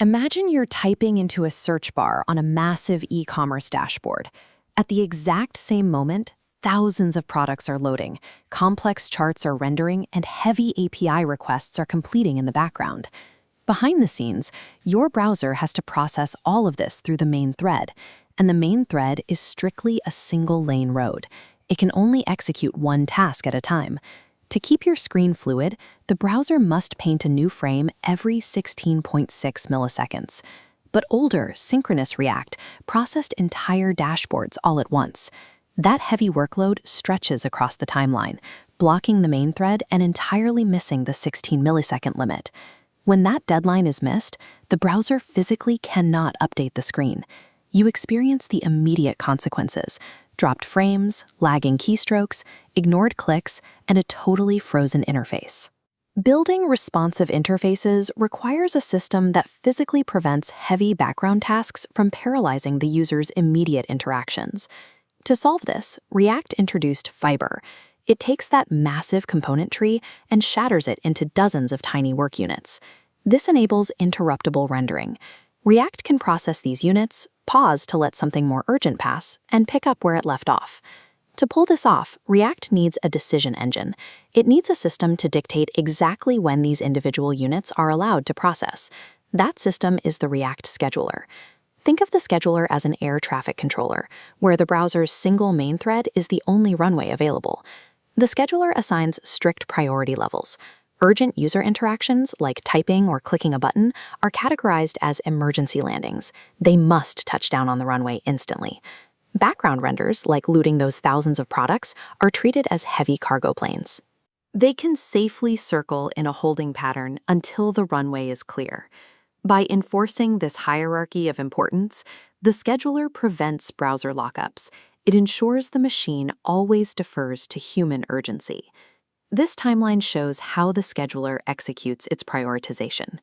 Imagine you're typing into a search bar on a massive e-commerce dashboard. At the exact same moment, thousands of products are loading, complex charts are rendering, and heavy API requests are completing in the background. Behind the scenes, your browser has to process all of this through the main thread, and the main thread is strictly a single-lane road. It can only execute one task at a time. To keep your screen fluid, the browser must paint a new frame every 16.6 milliseconds. But older, synchronous React processed entire dashboards all at once. That heavy workload stretches across the timeline, blocking the main thread and entirely missing the 16-millisecond limit. When that deadline is missed, the browser physically cannot update the screen. You experience the immediate consequences: dropped frames, lagging keystrokes, ignored clicks, and a totally frozen interface. Building responsive interfaces requires a system that physically prevents heavy background tasks from paralyzing the user's immediate interactions. To solve this, React introduced Fiber. It takes that massive component tree and shatters it into dozens of tiny work units. This enables interruptible rendering. React can process these units, pause to let something more urgent pass, and pick up where it left off. To pull this off, React needs a decision engine. It needs a system to dictate exactly when these individual units are allowed to process. That system is the React scheduler. Think of the scheduler as an air traffic controller, where the browser's single main thread is the only runway available. The scheduler assigns strict priority levels. Urgent user interactions, like typing or clicking a button, are categorized as emergency landings. They must touch down on the runway instantly. Background renders, like looting those thousands of products, are treated as heavy cargo planes. They can safely circle in a holding pattern until the runway is clear. By enforcing this hierarchy of importance, the scheduler prevents browser lockups. It ensures the machine always defers to human urgency. This timeline shows how the scheduler executes its prioritization.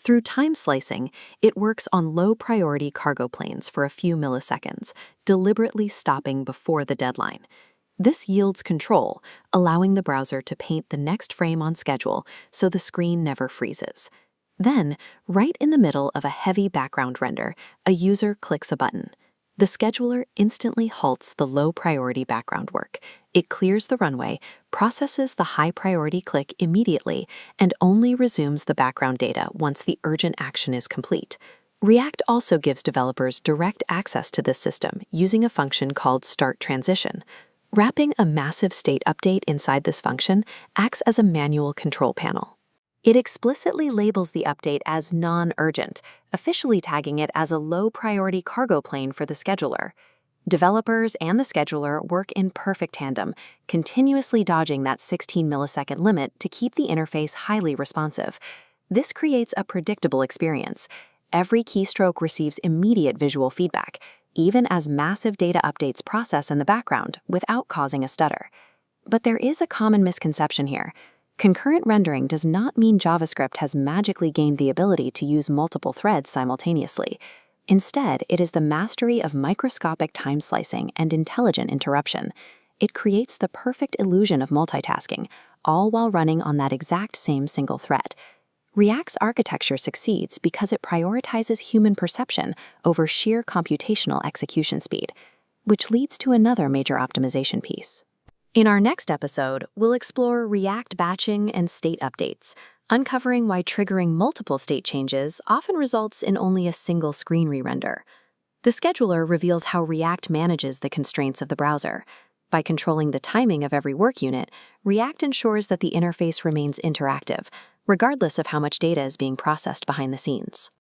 Through time slicing, it works on low-priority cargo planes for a few milliseconds, deliberately stopping before the deadline. This yields control, allowing the browser to paint the next frame on schedule so the screen never freezes. Then, right in the middle of a heavy background render, a user clicks a button. The scheduler instantly halts the low-priority background work. It clears the runway, processes the high-priority click immediately, and only resumes the background data once the urgent action is complete. React also gives developers direct access to this system using a function called Start Transition. Wrapping a massive state update inside this function acts as a manual control panel. It explicitly labels the update as non-urgent, officially tagging it as a low-priority cargo plane for the scheduler. Developers and the scheduler work in perfect tandem, continuously dodging that 16-millisecond limit to keep the interface highly responsive. This creates a predictable experience. Every keystroke receives immediate visual feedback, even as massive data updates process in the background without causing a stutter. But there is a common misconception here. Concurrent rendering does not mean JavaScript has magically gained the ability to use multiple threads simultaneously. Instead, it is the mastery of microscopic time slicing and intelligent interruption. It creates the perfect illusion of multitasking, all while running on that exact same single thread. React's architecture succeeds because it prioritizes human perception over sheer computational execution speed, which leads to another major optimization piece. In our next episode, we'll explore React batching and state updates, uncovering why triggering multiple state changes often results in only a single screen re-render. The scheduler reveals how React manages the constraints of the browser. By controlling the timing of every work unit, React ensures that the interface remains interactive, regardless of how much data is being processed behind the scenes.